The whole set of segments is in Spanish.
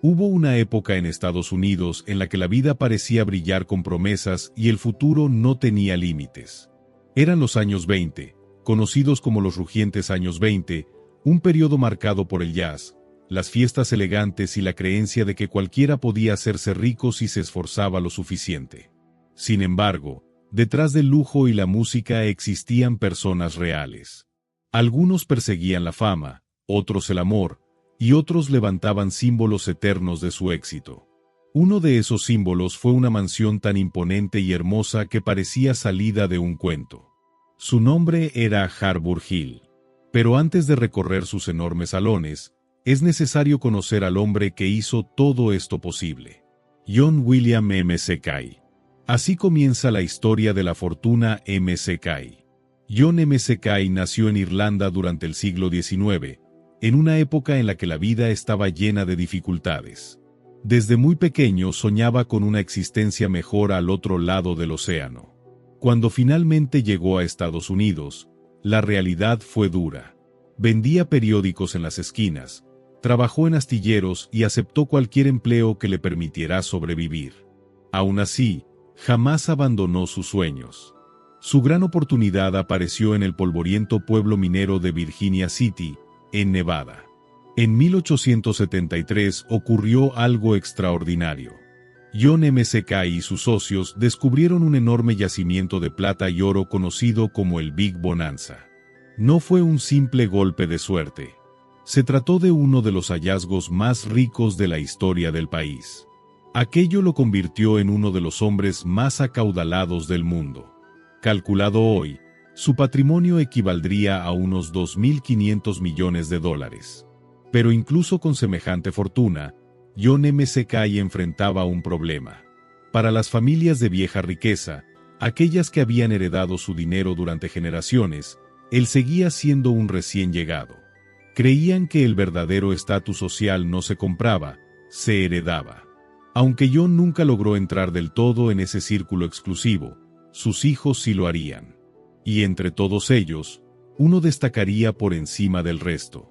Hubo una época en Estados Unidos en la que la vida parecía brillar con promesas y el futuro no tenía límites. Eran los años 20, conocidos como los rugientes años 20, un periodo marcado por el jazz, las fiestas elegantes y la creencia de que cualquiera podía hacerse rico si se esforzaba lo suficiente. Sin embargo, detrás del lujo y la música existían personas reales. Algunos perseguían la fama, otros el amor, y otros levantaban símbolos eternos de su éxito. Uno de esos símbolos fue una mansión tan imponente y hermosa que parecía salida de un cuento. Su nombre era Harbour Hill. Pero antes de recorrer sus enormes salones, es necesario conocer al hombre que hizo todo esto posible. John William McKay. Así comienza la historia de la fortuna McKay. John McKay nació en Irlanda durante el siglo XIX, en una época en la que la vida estaba llena de dificultades. Desde muy pequeño soñaba con una existencia mejor al otro lado del océano. Cuando finalmente llegó a Estados Unidos, la realidad fue dura. Vendía periódicos en las esquinas, trabajó en astilleros y aceptó cualquier empleo que le permitiera sobrevivir. Aún así, jamás abandonó sus sueños. Su gran oportunidad apareció en el polvoriento pueblo minero de Virginia City, en Nevada. En 1873 ocurrió algo extraordinario. John McKay y sus socios descubrieron un enorme yacimiento de plata y oro conocido como el Big Bonanza. No fue un simple golpe de suerte. Se trató de uno de los hallazgos más ricos de la historia del país. Aquello lo convirtió en uno de los hombres más acaudalados del mundo. Calculado hoy, su patrimonio equivaldría a unos $2.500 millones. Pero incluso con semejante fortuna, John McKay enfrentaba un problema. Para las familias de vieja riqueza, aquellas que habían heredado su dinero durante generaciones, él seguía siendo un recién llegado. Creían que el verdadero estatus social no se compraba, se heredaba. Aunque John nunca logró entrar del todo en ese círculo exclusivo, sus hijos sí lo harían. Y entre todos ellos, uno destacaría por encima del resto.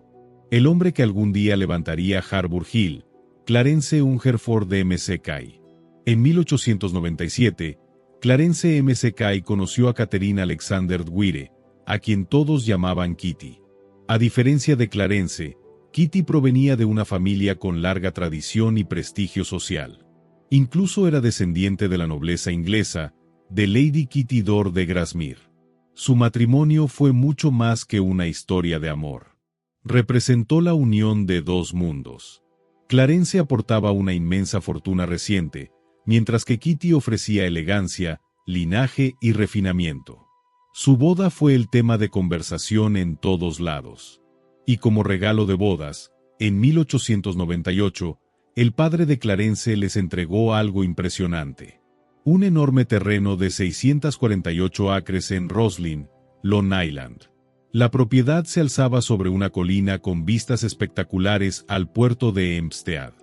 El hombre que algún día levantaría Harbour Hill, Clarence Hungerford McKay. En 1897, Clarence McKay conoció a Catherine Alexander Dwyer, a quien todos llamaban Kitty. A diferencia de Clarence, Kitty provenía de una familia con larga tradición y prestigio social. Incluso era descendiente de la nobleza inglesa, de Lady Kitty Dore de Grasmere. Su matrimonio fue mucho más que una historia de amor. Representó la unión de dos mundos. Clarence aportaba una inmensa fortuna reciente, mientras que Kitty ofrecía elegancia, linaje y refinamiento. Su boda fue el tema de conversación en todos lados. Y como regalo de bodas, en 1898, el padre de Clarence les entregó algo impresionante. Un enorme terreno de 648 acres en Roslyn, Long Island. La propiedad se alzaba sobre una colina con vistas espectaculares al puerto de Hempstead.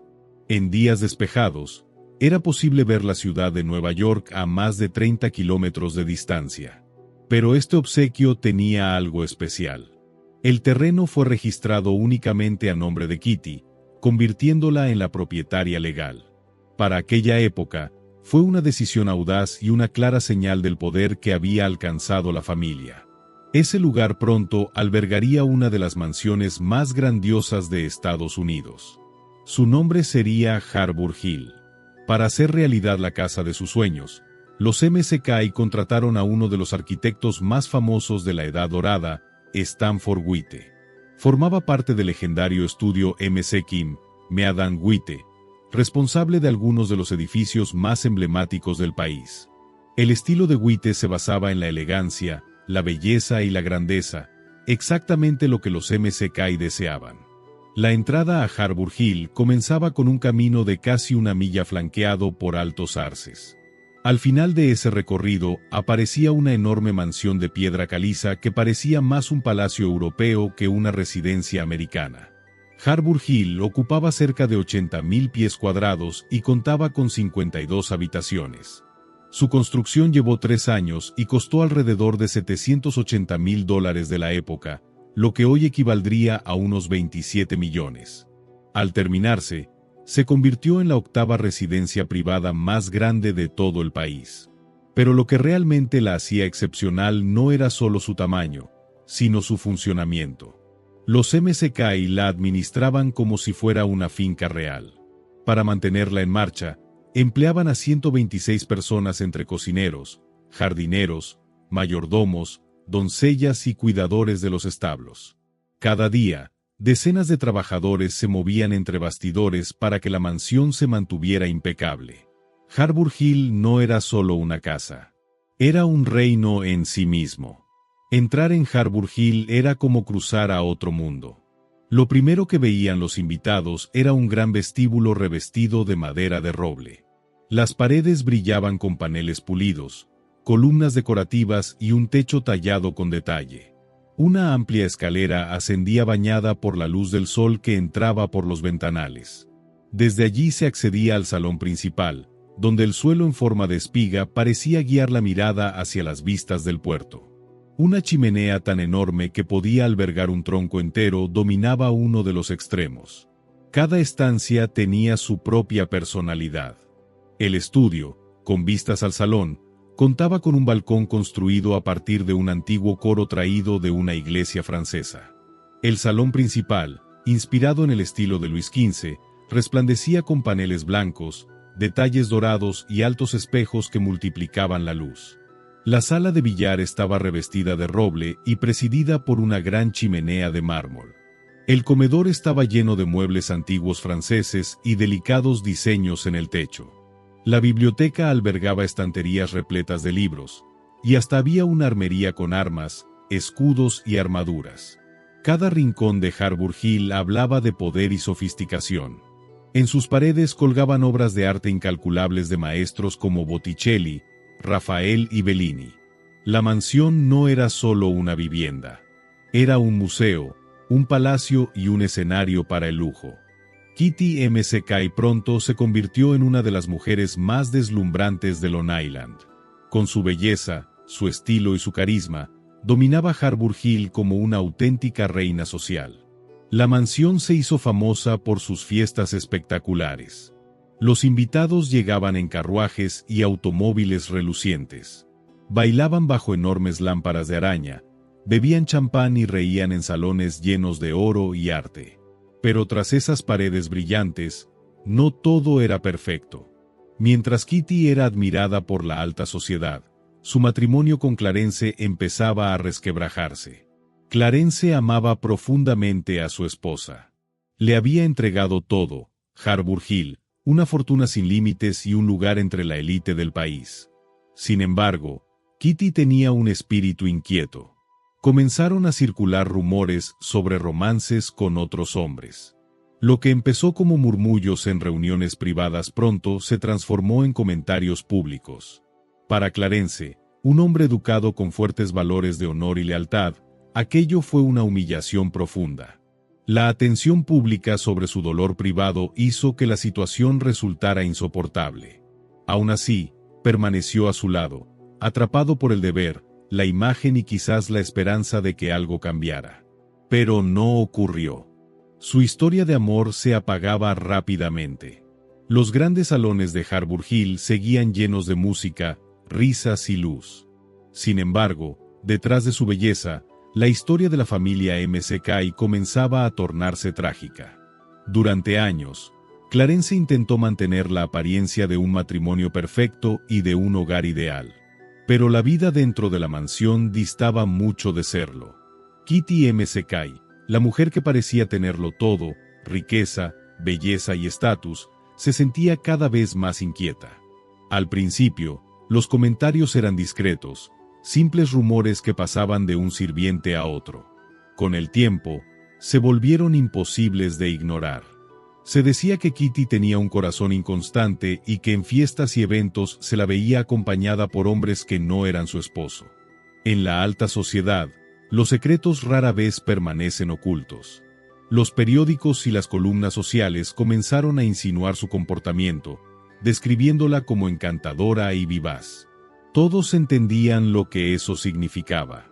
En días despejados, era posible ver la ciudad de Nueva York a más de 30 kilómetros de distancia. Pero este obsequio tenía algo especial. El terreno fue registrado únicamente a nombre de Kitty, convirtiéndola en la propietaria legal. Para aquella época, fue una decisión audaz y una clara señal del poder que había alcanzado la familia. Ese lugar pronto albergaría una de las mansiones más grandiosas de Estados Unidos. Su nombre sería Harbour Hill. Para hacer realidad la casa de sus sueños, los McKay contrataron a uno de los arquitectos más famosos de la Edad Dorada, Stanford White. Formaba parte del legendario estudio M.C. Meadan White, responsable de algunos de los edificios más emblemáticos del país. El estilo de White se basaba en la elegancia, la belleza y la grandeza, exactamente lo que los McKay deseaban. La entrada a Harbour Hill comenzaba con un camino de casi una milla flanqueado por altos arces. Al final de ese recorrido aparecía una enorme mansión de piedra caliza que parecía más un palacio europeo que una residencia americana. Harbour Hill ocupaba cerca de 80.000 pies cuadrados y contaba con 52 habitaciones. Su construcción llevó 3 años y costó alrededor de $780.000 de la época, lo que hoy equivaldría a unos 27 millones. Al terminarse, Se convirtió en la octava residencia privada más grande de todo el país. Pero lo que realmente la hacía excepcional no era solo su tamaño, sino su funcionamiento. Los MSKI la administraban como si fuera una finca real. Para mantenerla en marcha, empleaban a 126 personas entre cocineros, jardineros, mayordomos, doncellas y cuidadores de los establos. Cada día, decenas de trabajadores se movían entre bastidores para que la mansión se mantuviera impecable. Harbour Hill no era solo una casa. Era un reino en sí mismo. Entrar en Harbour Hill era como cruzar a otro mundo. Lo primero que veían los invitados era un gran vestíbulo revestido de madera de roble. Las paredes brillaban con paneles pulidos, columnas decorativas y un techo tallado con detalle. Una amplia escalera ascendía bañada por la luz del sol que entraba por los ventanales. Desde allí se accedía al salón principal, donde el suelo en forma de espiga parecía guiar la mirada hacia las vistas del puerto. Una chimenea tan enorme que podía albergar un tronco entero dominaba uno de los extremos. Cada estancia tenía su propia personalidad. El estudio, con vistas al salón, contaba con un balcón construido a partir de un antiguo coro traído de una iglesia francesa. El salón principal, inspirado en el estilo de Luis XV, resplandecía con paneles blancos, detalles dorados y altos espejos que multiplicaban la luz. La sala de billar estaba revestida de roble y presidida por una gran chimenea de mármol. El comedor estaba lleno de muebles antiguos franceses y delicados diseños en el techo. La biblioteca albergaba estanterías repletas de libros, y hasta había una armería con armas, escudos y armaduras. Cada rincón de Harbour Hill hablaba de poder y sofisticación. En sus paredes colgaban obras de arte incalculables de maestros como Botticelli, Rafael y Bellini. La mansión no era solo una vivienda. Era un museo, un palacio y un escenario para el lujo. Kitty McKay pronto se convirtió en una de las mujeres más deslumbrantes de Long Island. Con su belleza, su estilo y su carisma, dominaba Harbour Hill como una auténtica reina social. La mansión se hizo famosa por sus fiestas espectaculares. Los invitados llegaban en carruajes y automóviles relucientes. Bailaban bajo enormes lámparas de araña, bebían champán y reían en salones llenos de oro y arte. Pero tras esas paredes brillantes, no todo era perfecto. Mientras Kitty era admirada por la alta sociedad, su matrimonio con Clarence empezaba a resquebrajarse. Clarence amaba profundamente a su esposa. Le había entregado todo, Harbour Hill, una fortuna sin límites y un lugar entre la élite del país. Sin embargo, Kitty tenía un espíritu inquieto. Comenzaron a circular rumores sobre romances con otros hombres. Lo que empezó como murmullos en reuniones privadas pronto se transformó en comentarios públicos. Para Clarence, un hombre educado con fuertes valores de honor y lealtad, aquello fue una humillación profunda. La atención pública sobre su dolor privado hizo que la situación resultara insoportable. Aún así, permaneció a su lado, atrapado por el deber, la imagen y quizás la esperanza de que algo cambiara. Pero no ocurrió. Su historia de amor se apagaba rápidamente. Los grandes salones de Harbour Hill seguían llenos de música, risas y luz. Sin embargo, detrás de su belleza, la historia de la familia McKay comenzaba a tornarse trágica. Durante años, Clarence intentó mantener la apariencia de un matrimonio perfecto y de un hogar ideal. Pero la vida dentro de la mansión distaba mucho de serlo. Kitty McKay, la mujer que parecía tenerlo todo, riqueza, belleza y estatus, se sentía cada vez más inquieta. Al principio, los comentarios eran discretos, simples rumores que pasaban de un sirviente a otro. Con el tiempo, se volvieron imposibles de ignorar. Se decía que Kitty tenía un corazón inconstante y que en fiestas y eventos se la veía acompañada por hombres que no eran su esposo. En la alta sociedad, los secretos rara vez permanecen ocultos. Los periódicos y las columnas sociales comenzaron a insinuar su comportamiento, describiéndola como encantadora y vivaz. Todos entendían lo que eso significaba.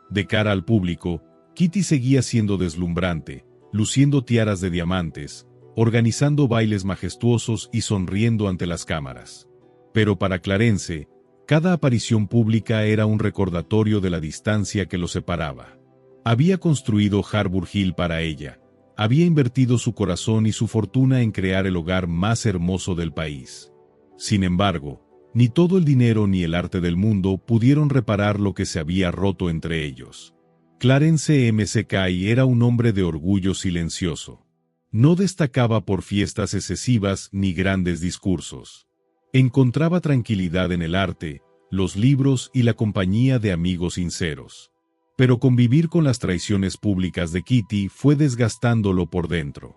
De cara al público, Kitty seguía siendo deslumbrante, luciendo tiaras de diamantes, organizando bailes majestuosos y sonriendo ante las cámaras. Pero para Clarence, cada aparición pública era un recordatorio de la distancia que lo separaba. Había construido Harbour Hill para ella, había invertido su corazón y su fortuna en crear el hogar más hermoso del país. Sin embargo, ni todo el dinero ni el arte del mundo pudieron reparar lo que se había roto entre ellos. Clarence McKay era un hombre de orgullo silencioso. No destacaba por fiestas excesivas ni grandes discursos. Encontraba tranquilidad en el arte, los libros y la compañía de amigos sinceros. Pero convivir con las traiciones públicas de Kitty fue desgastándolo por dentro.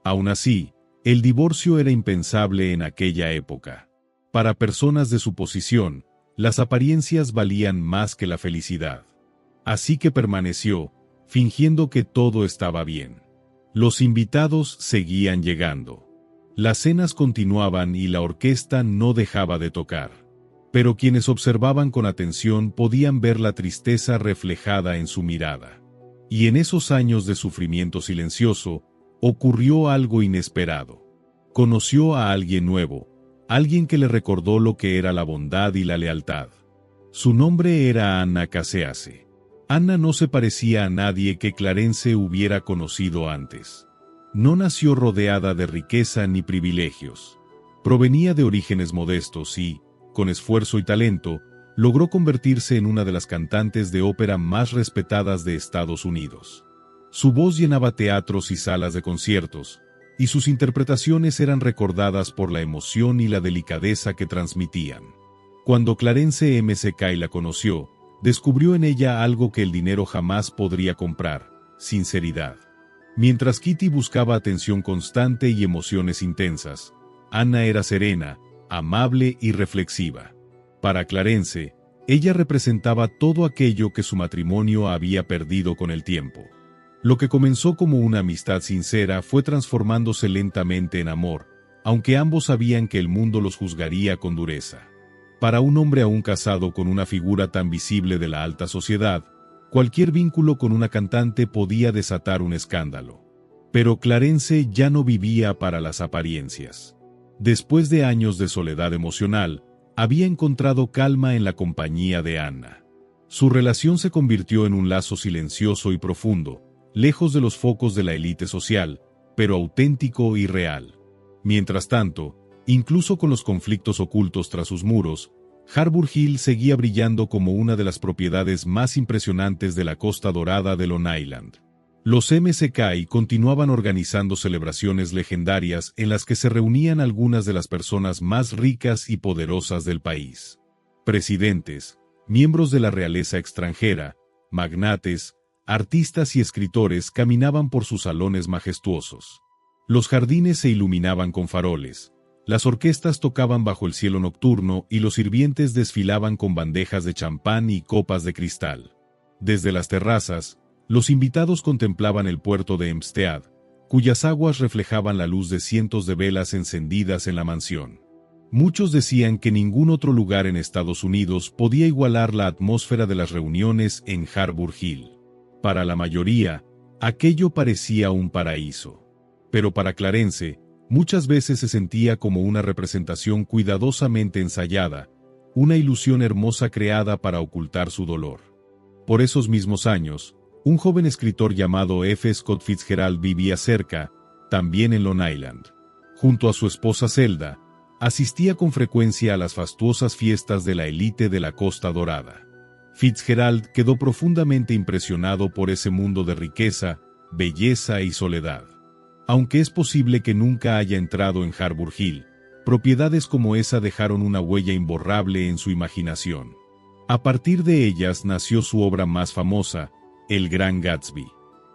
Aún así, el divorcio era impensable en aquella época. Para personas de su posición, las apariencias valían más que la felicidad. Así que permaneció, fingiendo que todo estaba bien. Los invitados seguían llegando. Las cenas continuaban y la orquesta no dejaba de tocar. Pero quienes observaban con atención podían ver la tristeza reflejada en su mirada. Y en esos años de sufrimiento silencioso, ocurrió algo inesperado. Conoció a alguien nuevo, alguien que le recordó lo que era la bondad y la lealtad. Su nombre era Anna Casease. Anna no se parecía a nadie que Clarence hubiera conocido antes. No nació rodeada de riqueza ni privilegios. Provenía de orígenes modestos y, con esfuerzo y talento, logró convertirse en una de las cantantes de ópera más respetadas de Estados Unidos. Su voz llenaba teatros y salas de conciertos, y sus interpretaciones eran recordadas por la emoción y la delicadeza que transmitían. Cuando Clarence McKay la conoció, descubrió en ella algo que el dinero jamás podría comprar: sinceridad. Mientras Kitty buscaba atención constante y emociones intensas, Anna era serena, amable y reflexiva. Para Clarence, ella representaba todo aquello que su matrimonio había perdido con el tiempo. Lo que comenzó como una amistad sincera fue transformándose lentamente en amor, aunque ambos sabían que el mundo los juzgaría con dureza. Para un hombre aún casado con una figura tan visible de la alta sociedad, cualquier vínculo con una cantante podía desatar un escándalo. Pero Clarence ya no vivía para las apariencias. Después de años de soledad emocional, había encontrado calma en la compañía de Anna. Su relación se convirtió en un lazo silencioso y profundo, lejos de los focos de la élite social, pero auténtico y real. Mientras tanto, incluso con los conflictos ocultos tras sus muros, Harbour Hill seguía brillando como una de las propiedades más impresionantes de la Costa Dorada de Long Island. Los McKay continuaban organizando celebraciones legendarias en las que se reunían algunas de las personas más ricas y poderosas del país. Presidentes, miembros de la realeza extranjera, magnates, artistas y escritores caminaban por sus salones majestuosos. Los jardines se iluminaban con faroles, las orquestas tocaban bajo el cielo nocturno y los sirvientes desfilaban con bandejas de champán y copas de cristal. Desde las terrazas, los invitados contemplaban el puerto de Hempstead, cuyas aguas reflejaban la luz de cientos de velas encendidas en la mansión. Muchos decían que ningún otro lugar en Estados Unidos podía igualar la atmósfera de las reuniones en Harbour Hill. Para la mayoría, aquello parecía un paraíso. Pero para Clarence, muchas veces se sentía como una representación cuidadosamente ensayada, una ilusión hermosa creada para ocultar su dolor. Por esos mismos años, un joven escritor llamado F. Scott Fitzgerald vivía cerca, también en Long Island. Junto a su esposa Zelda, asistía con frecuencia a las fastuosas fiestas de la élite de la Costa Dorada. Fitzgerald quedó profundamente impresionado por ese mundo de riqueza, belleza y soledad. Aunque es posible que nunca haya entrado en Harbour Hill, propiedades como esa dejaron una huella imborrable en su imaginación. A partir de ellas nació su obra más famosa, El Gran Gatsby.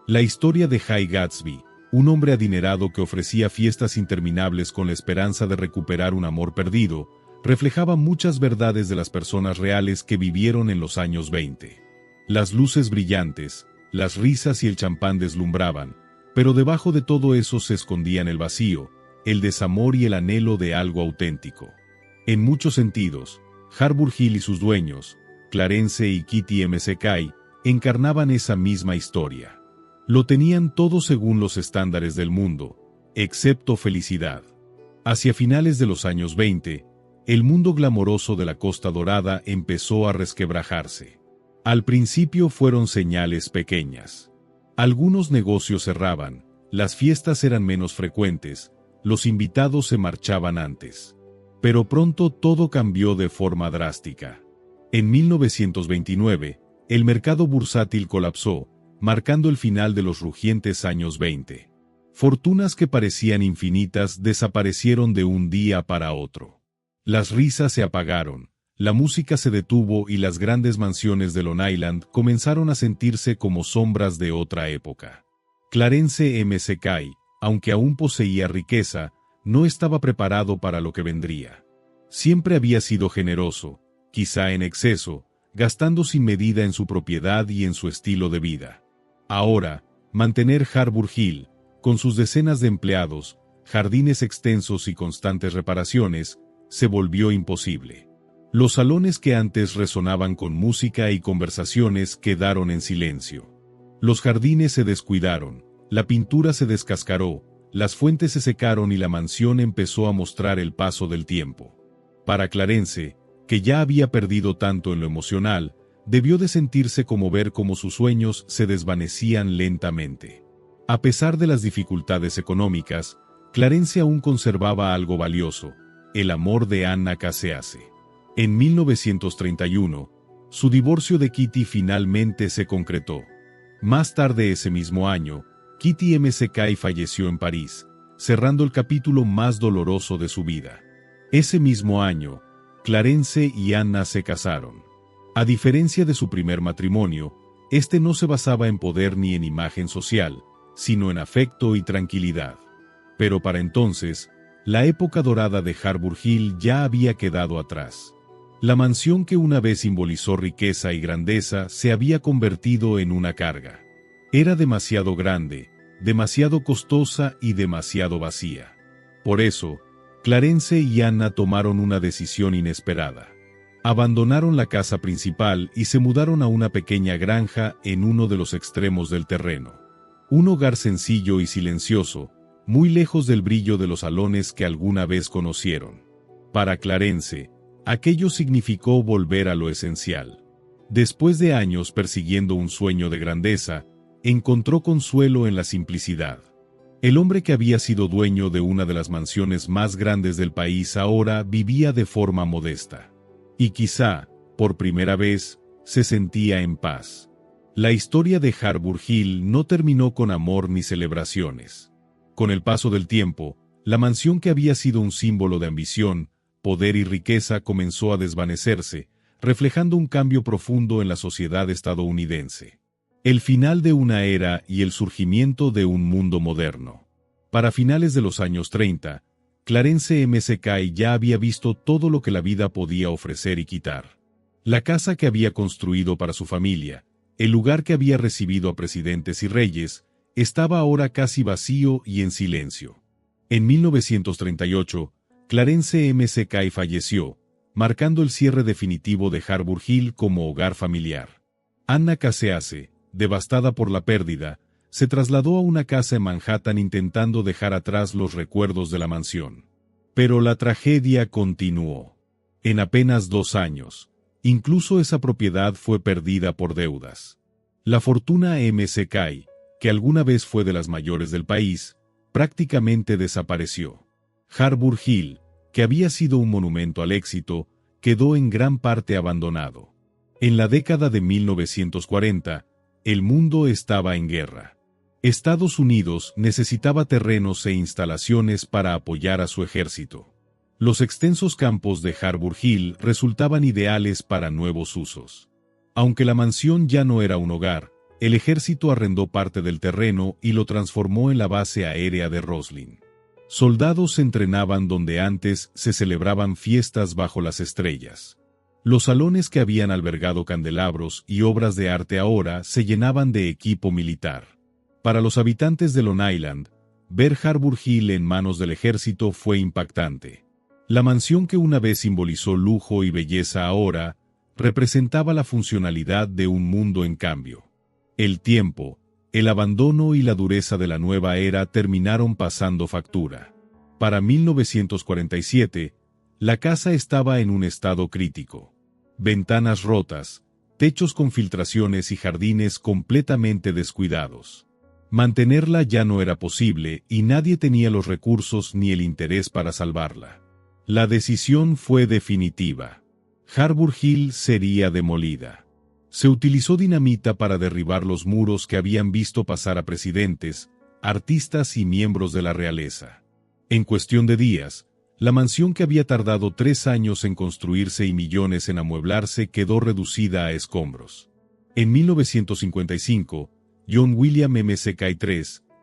La historia de High Gatsby, un hombre adinerado que ofrecía fiestas interminables con la esperanza de recuperar un amor perdido, reflejaba muchas verdades de las personas reales que vivieron en los años 20. Las luces brillantes, las risas y el champán deslumbraban, pero debajo de todo eso se escondían el vacío, el desamor y el anhelo de algo auténtico. En muchos sentidos, Harbour Hill y sus dueños, Clarence y Kitty McKay, encarnaban esa misma historia. Lo tenían todo según los estándares del mundo, excepto felicidad. Hacia finales de los años 20, el mundo glamoroso de la Costa Dorada empezó a resquebrajarse. Al principio fueron señales pequeñas. Algunos negocios cerraban, las fiestas eran menos frecuentes, los invitados se marchaban antes. Pero pronto todo cambió de forma drástica. En 1929, el mercado bursátil colapsó, marcando el final de los rugientes años 20. Fortunas que parecían infinitas desaparecieron de un día para otro. Las risas se apagaron, la música se detuvo y las grandes mansiones de Long Island comenzaron a sentirse como sombras de otra época. Clarence McKay, aunque aún poseía riqueza, no estaba preparado para lo que vendría. Siempre había sido generoso, quizá en exceso, gastando sin medida en su propiedad y en su estilo de vida. Ahora, mantener Harbour Hill, con sus decenas de empleados, jardines extensos y constantes reparaciones, se volvió imposible. Los salones que antes resonaban con música y conversaciones quedaron en silencio. Los jardines se descuidaron, la pintura se descascaró, las fuentes se secaron y la mansión empezó a mostrar el paso del tiempo. Para Clarence, que ya había perdido tanto en lo emocional, debió de sentirse como ver cómo sus sueños se desvanecían lentamente. A pesar de las dificultades económicas, Clarence aún conservaba algo valioso, el amor de Anna Caseace. En 1931, su divorcio de Kitty finalmente se concretó. Más tarde ese mismo año, Kitty McKay falleció en París, cerrando el capítulo más doloroso de su vida. Ese mismo año, Clarence y Anna se casaron. A diferencia de su primer matrimonio, este no se basaba en poder ni en imagen social, sino en afecto y tranquilidad. Pero para entonces, la época dorada de Harbour Hill ya había quedado atrás. La mansión que una vez simbolizó riqueza y grandeza se había convertido en una carga. Era demasiado grande, demasiado costosa y demasiado vacía. Por eso, Clarence y Anna tomaron una decisión inesperada. Abandonaron la casa principal y se mudaron a una pequeña granja en uno de los extremos del terreno. Un hogar sencillo y silencioso, muy lejos del brillo de los salones que alguna vez conocieron. Para Clarence, aquello significó volver a lo esencial. Después de años persiguiendo un sueño de grandeza, encontró consuelo en la simplicidad. El hombre que había sido dueño de una de las mansiones más grandes del país ahora vivía de forma modesta. Y quizá, por primera vez, se sentía en paz. La historia de Harbour Hill no terminó con amor ni celebraciones. Con el paso del tiempo, la mansión que había sido un símbolo de ambición, poder y riqueza comenzó a desvanecerse, reflejando un cambio profundo en la sociedad estadounidense. El final de una era y el surgimiento de un mundo moderno. Para finales de los años 30, Clarence McKay ya había visto todo lo que la vida podía ofrecer y quitar. La casa que había construido para su familia, el lugar que había recibido a presidentes y reyes, estaba ahora casi vacío y en silencio. En 1938, Clarence McKay falleció, marcando el cierre definitivo de Harbour Hill como hogar familiar. Anna Caseace, devastada por la pérdida, se trasladó a una casa en Manhattan intentando dejar atrás los recuerdos de la mansión. Pero la tragedia continuó. En apenas 2 años, incluso esa propiedad fue perdida por deudas. La fortuna McKay, que alguna vez fue de las mayores del país, prácticamente desapareció. Harbour Hill, que había sido un monumento al éxito, quedó en gran parte abandonado. En la década de 1940, el mundo estaba en guerra. Estados Unidos necesitaba terrenos e instalaciones para apoyar a su ejército. Los extensos campos de Harbour Hill resultaban ideales para nuevos usos. Aunque la mansión ya no era un hogar, el ejército arrendó parte del terreno y lo transformó en la base aérea de Roslyn. Soldados se entrenaban donde antes se celebraban fiestas bajo las estrellas. Los salones que habían albergado candelabros y obras de arte ahora se llenaban de equipo militar. Para los habitantes de Long Island, ver Harbour Hill en manos del ejército fue impactante. La mansión que una vez simbolizó lujo y belleza ahora, representaba la funcionalidad de un mundo en cambio. El tiempo, El abandono y la dureza de la nueva era terminaron pasando factura. Para 1947, la casa estaba en un estado crítico. Ventanas rotas, techos con filtraciones y jardines completamente descuidados. Mantenerla ya no era posible y nadie tenía los recursos ni el interés para salvarla. La decisión fue definitiva. Harbour Hill sería demolida. Se utilizó dinamita para derribar los muros que habían visto pasar a presidentes, artistas y miembros de la realeza. En cuestión de días, la mansión que había tardado 3 años en construirse y millones en amueblarse quedó reducida a escombros. En 1955, John William McKay III,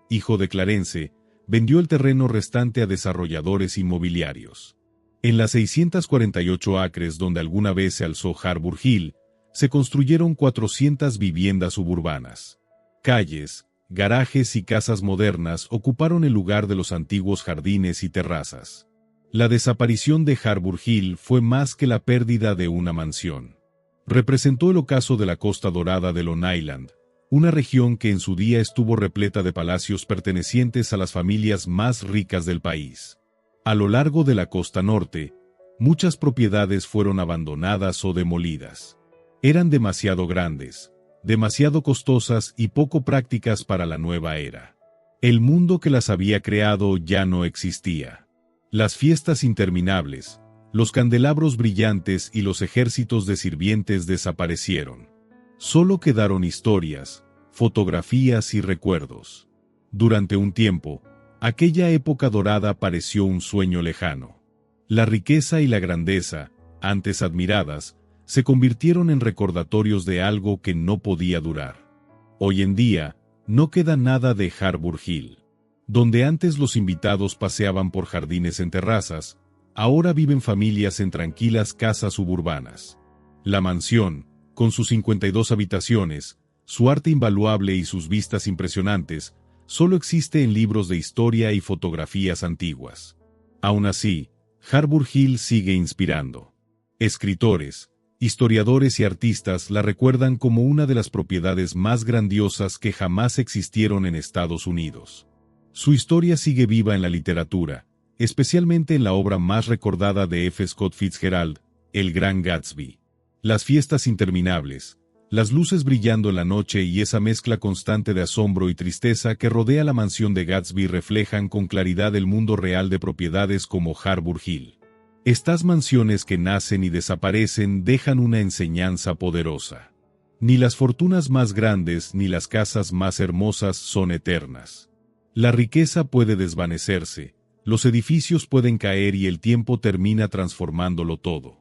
hijo de Clarence, vendió el terreno restante a desarrolladores inmobiliarios. En las 648 acres donde alguna vez se alzó Harbour Hill, se construyeron 400 viviendas suburbanas. Calles, garajes y casas modernas ocuparon el lugar de los antiguos jardines y terrazas. La desaparición de Harbour Hill fue más que la pérdida de una mansión. Representó el ocaso de la Costa Dorada de Long Island, una región que en su día estuvo repleta de palacios pertenecientes a las familias más ricas del país. A lo largo de la costa norte, muchas propiedades fueron abandonadas o demolidas. Eran demasiado grandes, demasiado costosas y poco prácticas para la nueva era. El mundo que las había creado ya no existía. Las fiestas interminables, los candelabros brillantes y los ejércitos de sirvientes desaparecieron. Solo quedaron historias, fotografías y recuerdos. Durante un tiempo, aquella época dorada pareció un sueño lejano. La riqueza y la grandeza, antes admiradas, se convirtieron en recordatorios de algo que no podía durar. Hoy en día, no queda nada de Harbour Hill. Donde antes los invitados paseaban por jardines en terrazas, ahora viven familias en tranquilas casas suburbanas. La mansión, con sus 52 habitaciones, su arte invaluable y sus vistas impresionantes, solo existe en libros de historia y fotografías antiguas. Aún así, Harbour Hill sigue inspirando. Escritores, historiadores y artistas la recuerdan como una de las propiedades más grandiosas que jamás existieron en Estados Unidos. Su historia sigue viva en la literatura, especialmente en la obra más recordada de F. Scott Fitzgerald, El Gran Gatsby. Las fiestas interminables, las luces brillando en la noche y esa mezcla constante de asombro y tristeza que rodea la mansión de Gatsby reflejan con claridad el mundo real de propiedades como Harbour Hill. Estas mansiones que nacen y desaparecen dejan una enseñanza poderosa. Ni las fortunas más grandes ni las casas más hermosas son eternas. La riqueza puede desvanecerse, los edificios pueden caer y el tiempo termina transformándolo todo.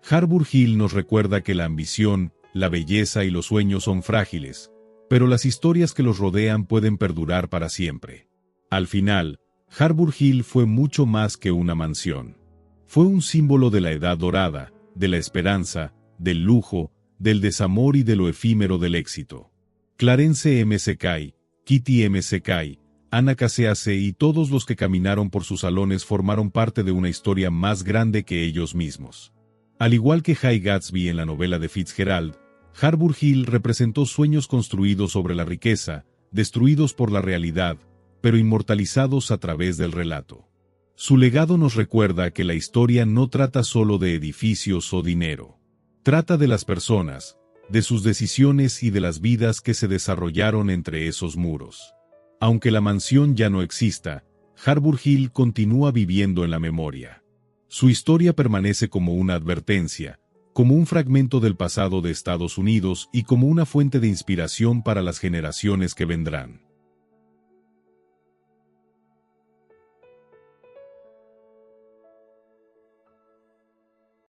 Harbour Hill nos recuerda que la ambición, la belleza y los sueños son frágiles, pero las historias que los rodean pueden perdurar para siempre. Al final, Harbour Hill fue mucho más que una mansión. Fue un símbolo de la edad dorada, de la esperanza, del lujo, del desamor y de lo efímero del éxito. Clarence McKay, Kitty McKay, Anna Caseace y todos los que caminaron por sus salones formaron parte de una historia más grande que ellos mismos. Al igual que High Gatsby en la novela de Fitzgerald, Harbour Hill representó sueños construidos sobre la riqueza, destruidos por la realidad, pero inmortalizados a través del relato. Su legado nos recuerda que la historia no trata solo de edificios o dinero. Trata de las personas, de sus decisiones y de las vidas que se desarrollaron entre esos muros. Aunque la mansión ya no exista, Harbour Hill continúa viviendo en la memoria. Su historia permanece como una advertencia, como un fragmento del pasado de Estados Unidos y como una fuente de inspiración para las generaciones que vendrán.